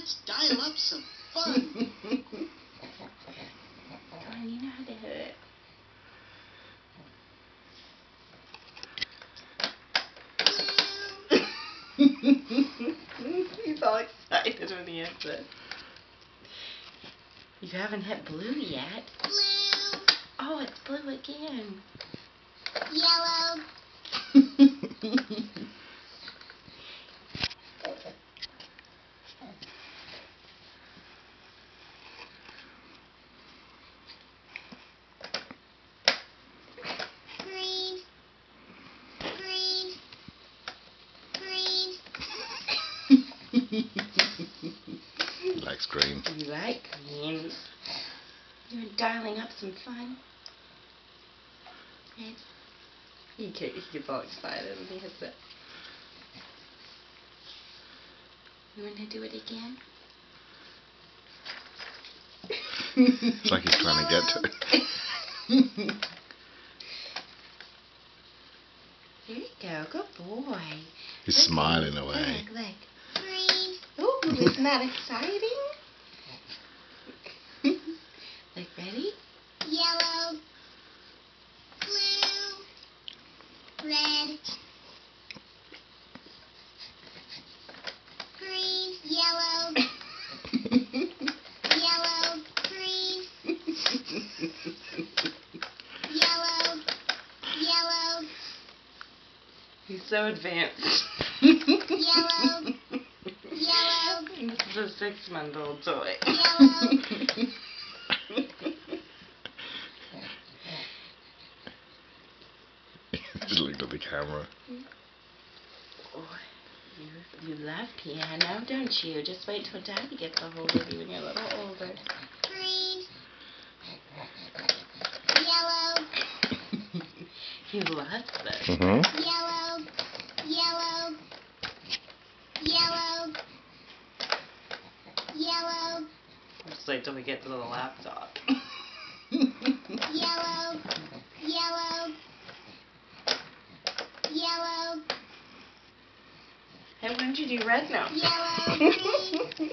Let's dial up some fun. Come on, you know how to hit it. He's all excited when he hits it. You haven't hit blue yet. Blue. Oh, it's blue again. Yellow. Green. Green. Green. He likes green. You like green. You're dialing up some fun. Red. He gets all excited when he hits it. You want to do it again? It's like he's trying to get to it. Here you go. Good boy. He's smiling away. Look. Green. Ooh, isn't that exciting? Like, ready? Yellow. Blue. Red. Green. Yellow. Yellow. Green. Yellow. Yellow. He's so advanced. Yellow. Yellow. This is a 6-month-old toy. Yellow. Just looked at the camera. Oh, you love piano, don't you? Just wait till Daddy gets a hold of you when you're a little older. Green. Yellow. He loves this. Yellow. Yellow. Yellow. Yellow. Just wait till we get to the laptop. Yellow. Yellow. Yellow. Hey, why don't you do red now? Yellow. Green.